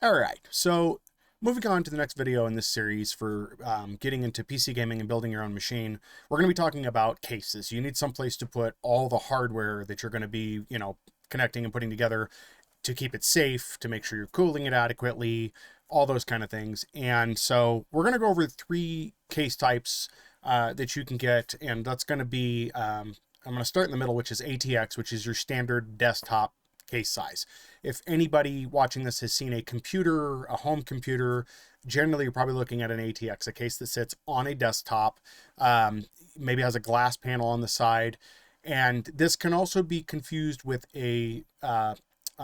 All right, so moving on to the next video in this series for getting into PC gaming and building your own machine, we're going to be talking about cases. You need some place to put all the hardware that you're going to be, connecting and putting together to keep it safe, to make sure you're cooling it adequately, all those kind of things. And so we're going to go over three case types that you can get, and that's going to be, I'm going to start in the middle, which is ATX, which is your standard desktop case size. If anybody watching this has seen a computer, a home computer, generally you're probably looking at an ATX, a case that sits on a desktop, maybe has a glass panel on the side. And this can also be confused with a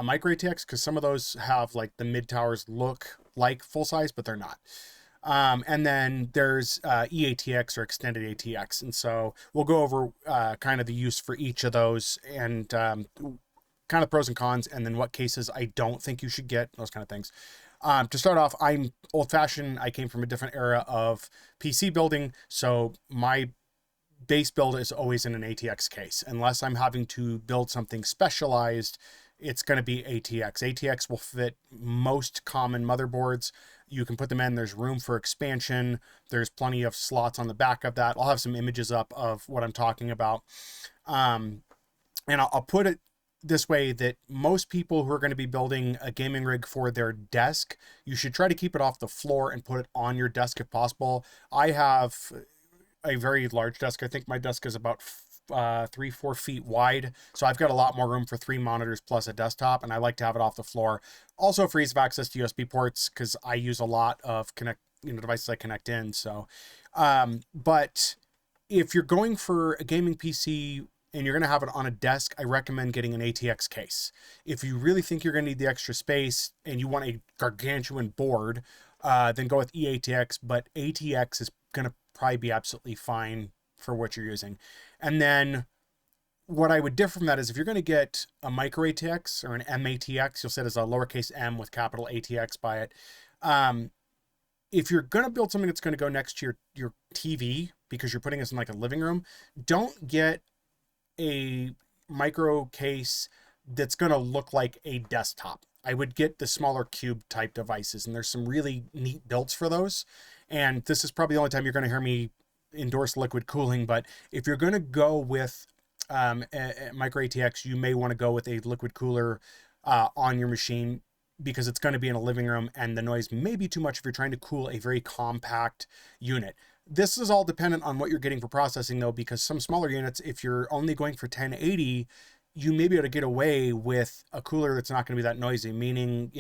micro ATX, because some of those have like the mid towers look like full size, but they're not. And then there's eATX or extended ATX. And so we'll go over kind of the use for each of those, and kind of pros and cons, and then what cases I don't think you should get, those kind of things. To start off, I'm old fashioned. I came from a different era of PC building. So my base build is always in an ATX case. Unless I'm having to build something specialized, it's going to be ATX. ATX will fit most common motherboards. You can put them in. There's room for expansion. There's plenty of slots on the back of that. I'll have some images up of what I'm talking about. And I'll put it this way, that most people who are going to be building a gaming rig for their desk, you should try to keep it off the floor and put it on your desk if possible. I have a very large desk. I think my desk is about 3-4 feet wide, so I've got a lot more room for 3 monitors plus a desktop, and I like to have it off the floor. Also for ease of access to USB ports, because I use a lot of devices I connect in. So but if you're going for a gaming PC and you're going to have it on a desk, I recommend getting an ATX case. If you really think you're going to need the extra space and you want a gargantuan board, then go with eATX, but ATX is going to probably be absolutely fine for what you're using. And then what I would differ from that is, if you're going to get a micro ATX or an mATX, you'll see it as a lowercase m with capital ATX by it. If you're going to build something that's going to go next to your TV, because you're putting this in like a living room, don't get a micro case that's going to look like a desktop. I would get the smaller cube type devices, and there's some really neat builds for those. And this is probably the only time you're going to hear me endorse liquid cooling, but if you're going to go with a micro ATX, you may want to go with a liquid cooler on your machine, because it's going to be in a living room and the noise may be too much if you're trying to cool a very compact unit. This is all dependent on what you're getting for processing, though, because some smaller units, if you're only going for 1080, you may be able to get away with a cooler that's not going to be that noisy, meaning,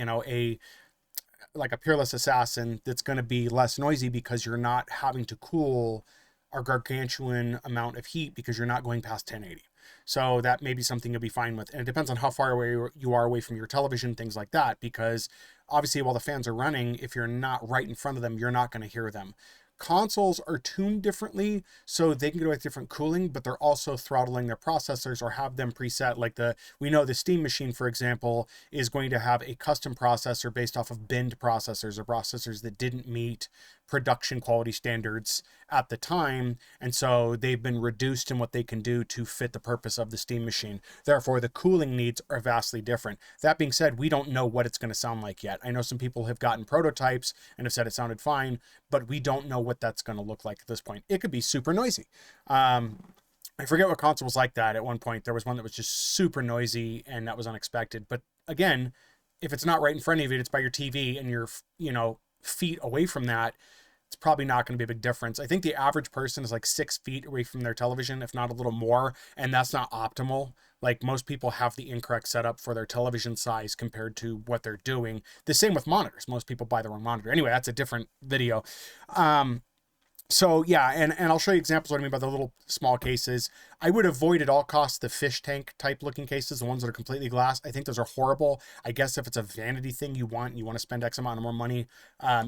like a Peerless Assassin that's going to be less noisy, because you're not having to cool a gargantuan amount of heat because you're not going past 1080. So that may be something you'll be fine with. And it depends on how far away you are away from your television, things like that, because obviously while the fans are running, if you're not right in front of them, you're not going to hear them. Consoles are tuned differently, so they can get away with different cooling, but they're also throttling their processors or have them preset. Like we know the Steam machine, for example, is going to have a custom processor based off of binned processors, or processors that didn't meet production quality standards at the time, and so they've been reduced in what they can do to fit the purpose of the Steam machine. Therefore, the cooling needs are vastly different. That being said, we don't know what it's going to sound like yet. I know some people have gotten prototypes and have said it sounded fine, but we don't know what that's going to look like at this point. It could be super noisy. I forget what console was like that. At one point, there was one that was just super noisy, and that was unexpected. But again, if it's not right in front of you, it's by your TV, and you're, feet away from that, it's probably not going to be a big difference. I think the average person is like 6 feet away from their television, if not a little more, and that's not optimal. Like, most people have the incorrect setup for their television size compared to what they're doing. The same with monitors. Most people buy the wrong monitor. Anyway, that's a different video. So yeah, and I'll show you examples of what I mean by the little small cases. I would avoid at all costs the fish tank type looking cases, the ones that are completely glass. I think those are horrible. I guess if it's a vanity thing you want to spend X amount of more money,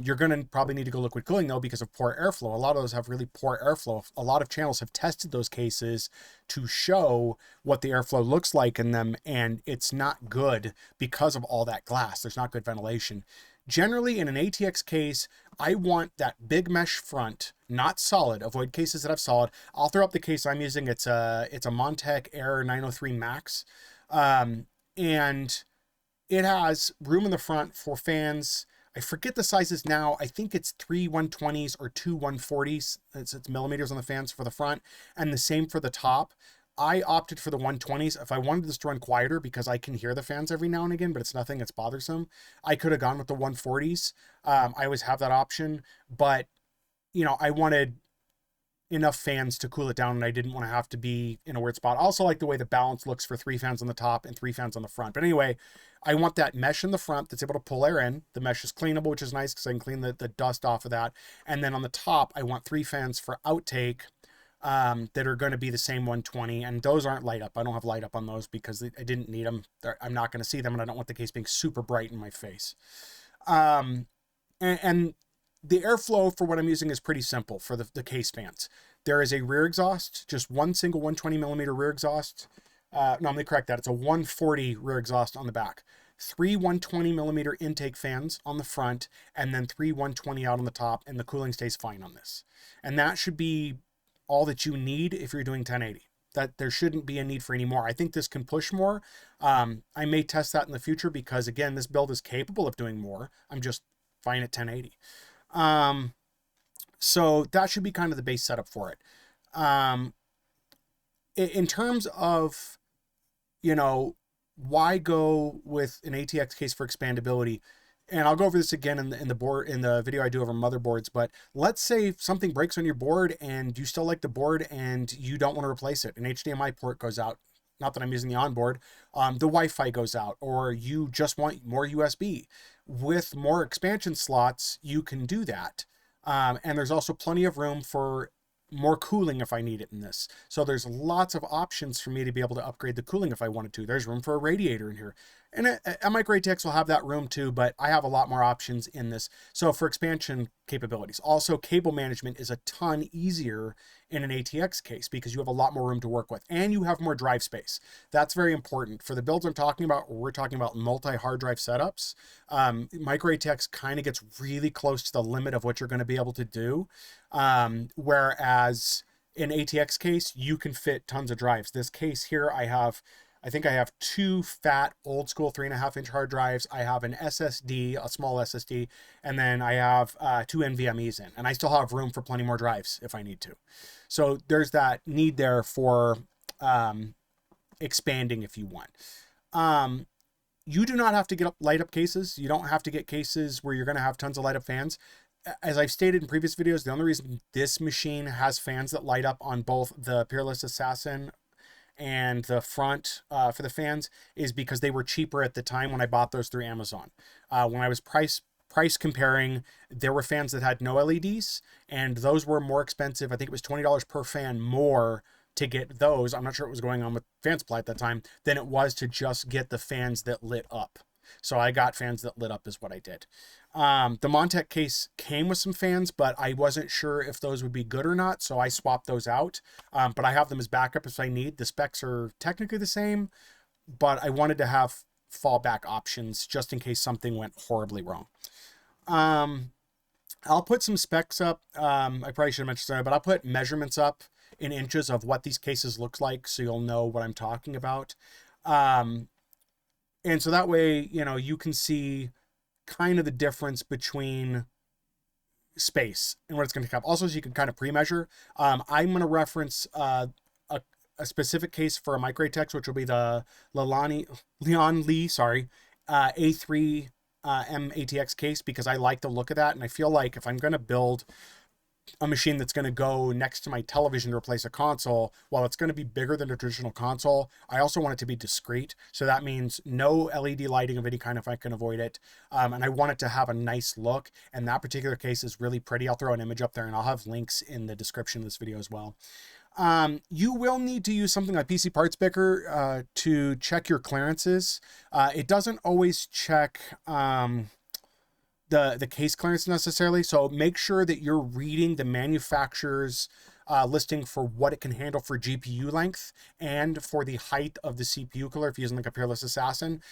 you're going to probably need to go liquid cooling, though, because of poor airflow. A lot of those have really poor airflow. A lot of channels have tested those cases to show what the airflow looks like in them, and it's not good because of all that glass. There's not good ventilation. Generally, in an ATX case, I want that big mesh front, not solid. Avoid cases that have solid. I'll throw up the case I'm using. It's a Montech Air 903 Max. And it has room in the front for fans. I forget the sizes now. I think it's 3 120s or 2 140s. It's millimeters on the fans for the front, and the same for the top. I opted for the 120s. If I wanted this to run quieter, because I can hear the fans every now and again, but it's nothing that's bothersome, I could have gone with the 140s. I always have that option, but you know, I wanted enough fans to cool it down, and I didn't want to have to be in a weird spot. I also like the way the balance looks for 3 fans on the top and 3 fans on the front. But anyway, I want that mesh in the front that's able to pull air in. The mesh is cleanable, which is nice because I can clean the dust off of that. And then on the top, I want 3 fans for outtake that are going to be the same 120, and those aren't light up. I don't have light up on those because I didn't need them. I'm not going to see them, and I don't want the case being super bright in my face. And the airflow for what I'm using is pretty simple for the case fans. There is a rear exhaust, just one single 120 millimeter rear exhaust. No, let me correct that. It's a 140 rear exhaust on the back. 3 120 millimeter intake fans on the front, and then 3 120 out on the top, and the cooling stays fine on this. And that should be all that you need if you're doing 1080. That there shouldn't be a need for any more. I think this can push more. I may test that in the future because, again, this build is capable of doing more. I'm just fine at 1080. So that should be kind of the base setup for it. In terms of, you know, why go with an ATX case for expandability? And I'll go over this again in the video I do over motherboards, but let's say something breaks on your board and you still like the board and you don't want to replace it. An HDMI port goes out. Not that I'm using the onboard. The Wi-Fi goes out, or you just want more USB. With more expansion slots, you can do that. And there's also plenty of room for more cooling if I need it in this. So there's lots of options for me to be able to upgrade the cooling if I wanted to. There's room for a radiator in here. And a microATX will have that room too, but I have a lot more options in this. So for expansion capabilities. Also, cable management is a ton easier in an ATX case because you have a lot more room to work with and you have more drive space. That's very important. For the builds I'm talking about, we're talking about multi-hard drive setups. microATX kind of gets really close to the limit of what you're going to be able to do. Whereas in ATX case, you can fit tons of drives. This case here, I think I have 2 fat old school 3.5-inch hard drives. I have an SSD, a small SSD, and then I have 2 NVMEs in, and I still have room for plenty more drives if I need to. So there's that need there for expanding if you want. You do not have to get light up cases. You don't have to get cases where you're going to have tons of light up fans. As I've stated in previous videos, the only reason this machine has fans that light up on both the Peerless Assassin and the front for the fans is because they were cheaper at the time when I bought those through Amazon. When I was price comparing, there were fans that had no LEDs, and those were more expensive. I think it was $20 per fan more to get those. I'm not sure what was going on with fan supply at that time than it was to just get the fans that lit up. So I got fans that lit up is what I did. The mATX case came with some fans, but I wasn't sure if those would be good or not, so I swapped those out. But I have them as backup if I need. The specs are technically the same, but I wanted to have fallback options just in case something went horribly wrong. I'll put some specs up. I probably should have mentioned that, but I'll put measurements up in inches of what these cases look like so you'll know what I'm talking about. And so that way, you know, you can see kind of the difference between space and what it's going to have. Also, so you can kind of pre-measure. I'm going to reference a specific case for a microATX, which will be the Leon Lee, A3 mATX case, because I like the look of that. And I feel like if I'm going to build a machine that's going to go next to my television to replace a console, while it's going to be bigger than a traditional console, I also want it to be discreet. So that means no LED lighting of any kind if I can avoid it. And I want it to have a nice look. And that particular case is really pretty. I'll throw an image up there and I'll have links in the description of this video as well. You will need to use something like PC Parts Picker to check your clearances. It doesn't always check the case clearance necessarily, so make sure that you're reading the manufacturer's listing for what it can handle for GPU length and for the height of the CPU cooler if you're using like a Peerless Assassin,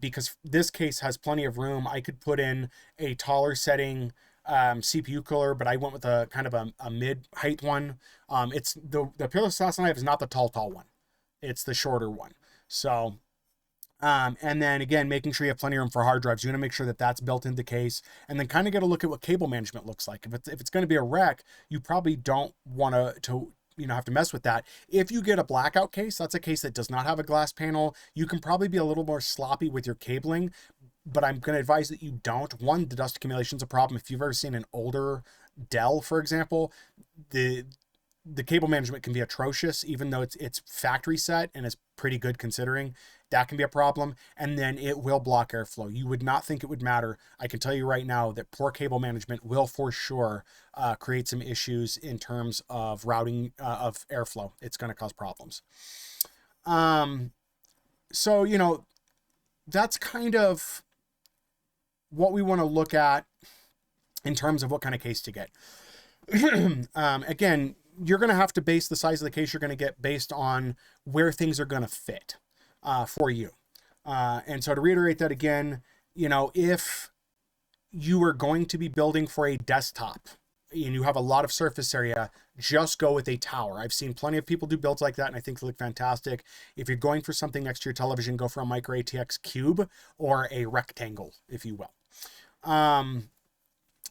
because this case has plenty of room. I could put in a taller setting CPU cooler, but I went with a kind of a mid height one. It's the Peerless Assassin I have is not the tall one. It's the shorter one. So And then again, making sure you have plenty of room for hard drives. You're going to make sure that that's built into the case, and then kind of get a look at what cable management looks like. If it's going to be a wreck, you probably don't want to have to mess with that. If you get a blackout case, that's a case that does not have a glass panel. You can probably be a little more sloppy with your cabling, but I'm going to advise that you don't. One, the dust accumulation is a problem. If you've ever seen an older Dell, for example, the cable management can be atrocious, even though it's factory set and is pretty good considering. That can be a problem, and then it will block airflow. You would not think it would matter. I can tell you right now that poor cable management will for sure create some issues in terms of routing of airflow. It's going to cause problems. So, that's kind of what we want to look at in terms of what kind of case to get. Again, you're going to have to base the size of the case you're going to get based on where things are going to fit for you. And so to reiterate that again, if you are going to be building for a desktop and you have a lot of surface area, just go with a tower. I've seen plenty of people do builds like that, and I think they look fantastic. If you're going for something next to your television, go for a micro ATX cube or a rectangle, if you will.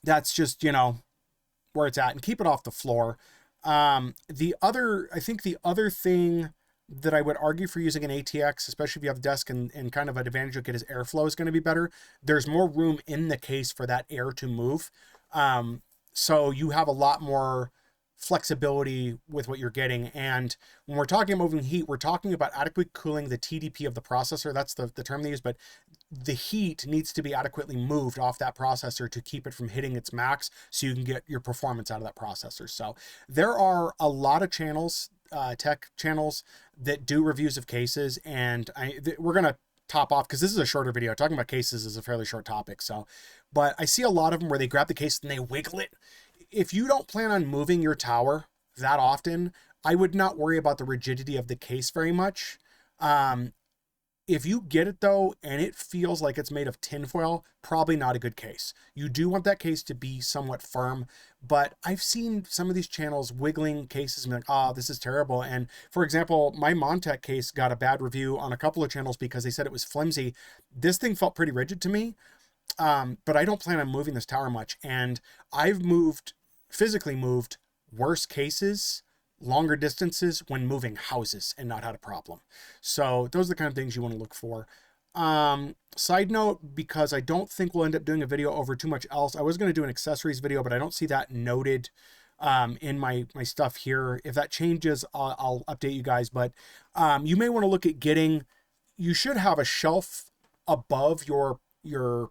That's just, where it's at, and keep it off the floor. I think the other thing that I would argue for using an ATX, especially if you have a desk and kind of an advantage you'll get is airflow is going to be better. There's more room in the case for that air to move. So you have a lot more flexibility with what you're getting. And when we're talking about moving heat, we're talking about adequately cooling the TDP of the processor. That's the term they use, but the heat needs to be adequately moved off that processor to keep it from hitting its max so you can get your performance out of that processor. So there are a lot of channels, tech channels, that do reviews of cases, and we're going to top off because this is a shorter video. Talking about cases is a fairly short topic. So, but I see a lot of them where they grab the case and they wiggle it. If you don't plan on moving your tower that often, I would not worry about the rigidity of the case very much. If you get it though, and it feels like it's made of tinfoil, probably not a good case. You do want that case to be somewhat firm, but I've seen some of these channels wiggling cases and be like, oh, this is terrible. And for example, my mATX case got a bad review on a couple of channels because they said it was flimsy. This thing felt pretty rigid to me, but I don't plan on moving this tower much. And I've physically moved worse cases longer distances when moving houses and not had a problem. So those are the kind of things you want to look for. Side note, because I don't think we'll end up doing a video over too much else, I was going to do an accessories video, but I don't see that noted in my stuff here. If that changes, I'll update you guys. But you may want to look at you should have a shelf above your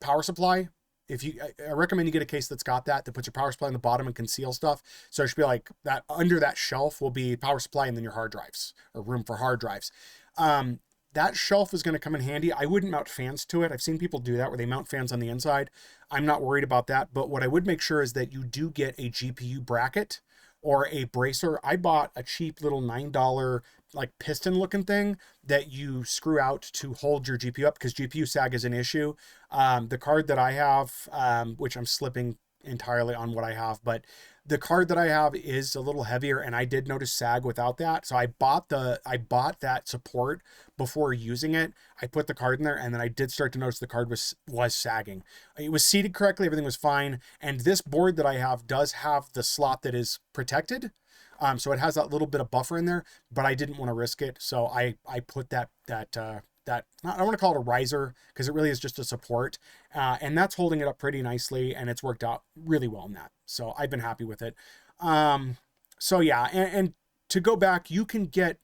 power supply. I recommend you get a case that's got that puts your power supply on the bottom and conceal stuff. So it should be like that. Under that shelf will be power supply and then your hard drives, or room for hard drives. That shelf is going to come in handy. I wouldn't mount fans to it. I've seen people do that where they mount fans on the inside. I'm not worried about that. But what I would make sure is that you do get a GPU bracket or a bracer. I bought a cheap little $9 like piston looking thing that you screw out to hold your GPU up, because GPU sag is an issue. The card that I have, which I'm slipping entirely on what I have, but the card that I have is a little heavier, and I did notice sag without that. So I bought that support before using it. I put the card in there, and then I did start to notice the card was sagging. It was seated correctly, everything was fine. And this board that I have does have the slot that is protected. So it has that little bit of buffer in there, but I didn't want to risk it. So I put that I don't want to call it a riser, because it really is just a support. And that's holding it up pretty nicely, and it's worked out really well in that. So I've been happy with it. So yeah, and to go back, you can get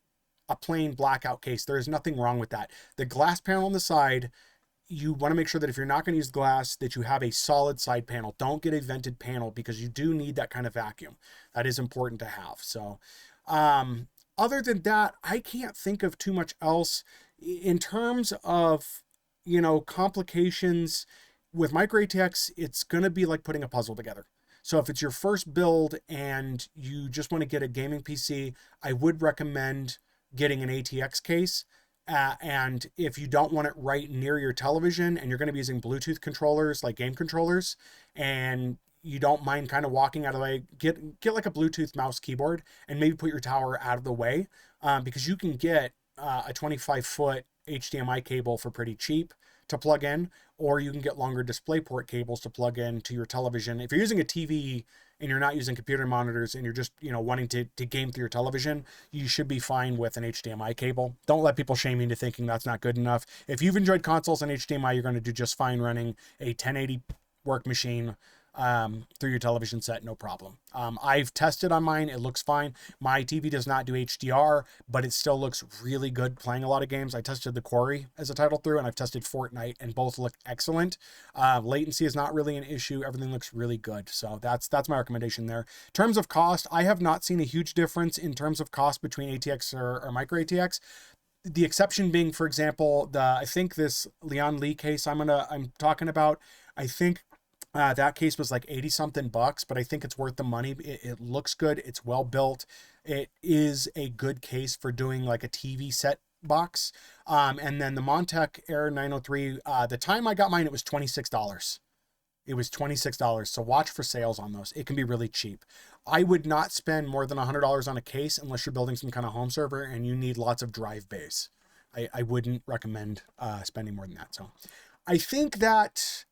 a plain blackout case. There's nothing wrong with that. The glass panel on the side, you want to make sure that if you're not going to use glass, that you have a solid side panel. Don't get a vented panel, because you do need that kind of vacuum. That is important to have. So other than that, I can't think of too much else in terms of, complications with micro ATX. It's going to be like putting a puzzle together. So if it's your first build and you just want to get a gaming PC, I would recommend getting an ATX case. And if you don't want it right near your television and you're going to be using Bluetooth controllers, like game controllers, and you don't mind kind of walking out of the way, get like a Bluetooth mouse keyboard and maybe put your tower out of the way, because you can get a 25-foot HDMI cable for pretty cheap to plug in, or you can get longer DisplayPort cables to plug in to your television. If you're using a TV and you're not using computer monitors and you're just, wanting to game through your television, you should be fine with an HDMI cable. Don't let people shame you into thinking that's not good enough. If you've enjoyed consoles and HDMI, you're going to do just fine running a 1080 work machine through your television set, no problem. I've tested on mine. It looks fine. My TV does not do HDR, but it still looks really good playing a lot of games. I tested The Quarry as a title through, and I've tested Fortnite, and both look excellent. Latency is not really an issue. Everything looks really good. So that's my recommendation there. In terms of cost, I have not seen a huge difference in terms of cost between ATX or micro ATX. The exception being, for example, I think this Leon Lee case I'm talking about, I think that case was like 80 something bucks, but I think it's worth the money. It looks good. It's well built. It is a good case for doing like a TV set box. And then the Montech Air 903, the time I got mine, it was $26. It was $26. So watch for sales on those. It can be really cheap. I would not spend more than $100 on a case unless you're building some kind of home server and you need lots of drive bays. I wouldn't recommend spending more than that. So I think that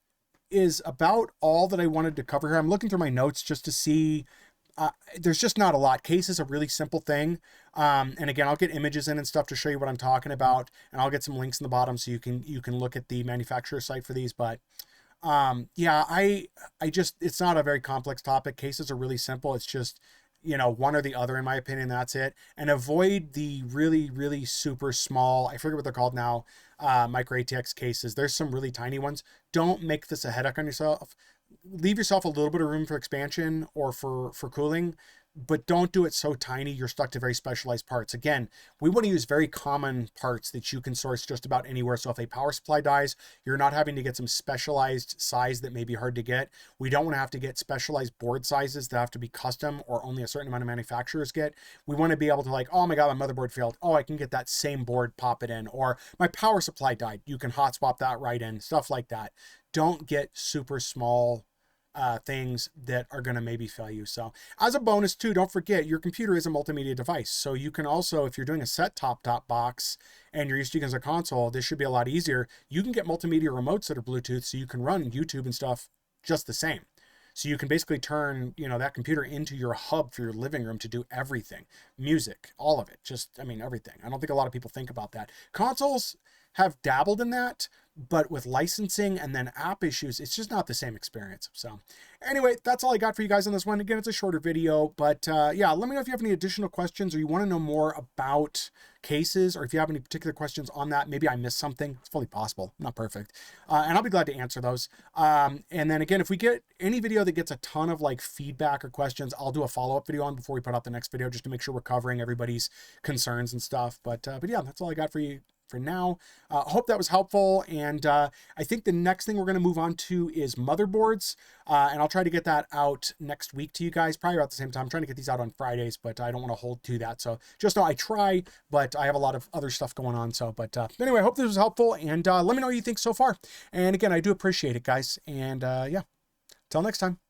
is about all that I wanted to cover here. I'm looking through my notes just to see, there's just not a lot. Case is a really simple thing. And again, I'll get images in and stuff to show you what I'm talking about, and I'll get some links in the bottom so you can look at the manufacturer site for these. But yeah, I just, it's not a very complex topic. Cases are really simple. It's just, one or the other, in my opinion. That's it. And avoid the really, really super small, I forget what they're called now, micro ATX cases. There's some really tiny ones. Don't make this a headache on yourself. Leave yourself a little bit of room for expansion or for cooling, but don't do it so tiny you're stuck to very specialized parts. Again, we want to use very common parts that you can source just about anywhere. So if a power supply dies, you're not having to get some specialized size that may be hard to get. We don't want to have to get specialized board sizes that have to be custom or only a certain amount of manufacturers get. We want to be able to, like, oh my God, my motherboard failed. Oh, I can get that same board, pop it in. Or my power supply died. You can hot swap that right in, stuff like that. Don't get super small things that are going to maybe fail you. So as a bonus too, don't forget your computer is a multimedia device. So you can also, if you're doing a set-top box and you're used to using a console, this should be a lot easier. You can get multimedia remotes that are Bluetooth, so you can run YouTube and stuff just the same. So you can basically turn, that computer into your hub for your living room to do everything. Music, all of it, just, everything. I don't think a lot of people think about that. Consoles have dabbled in that, but with licensing and then app issues, it's just not the same experience. So anyway, that's all I got for you guys on this one. Again, it's a shorter video, but yeah, let me know if you have any additional questions or you want to know more about cases, or if you have any particular questions on that. Maybe I missed something. It's fully possible. I'm not perfect. And I'll be glad to answer those. And then again, if we get any video that gets a ton of like feedback or questions, I'll do a follow-up video on before we put out the next video, just to make sure we're covering everybody's concerns and stuff. But yeah, that's all I got for you for now. Hope that was helpful. And I think the next thing we're going to move on to is motherboards. And I'll try to get that out next week to you guys, probably about the same time. I'm trying to get these out on Fridays, but I don't want to hold to that. So just know I try, but I have a lot of other stuff going on. So, but anyway, I hope this was helpful, and let me know what you think so far. And again, I do appreciate it, guys. And yeah, till next time.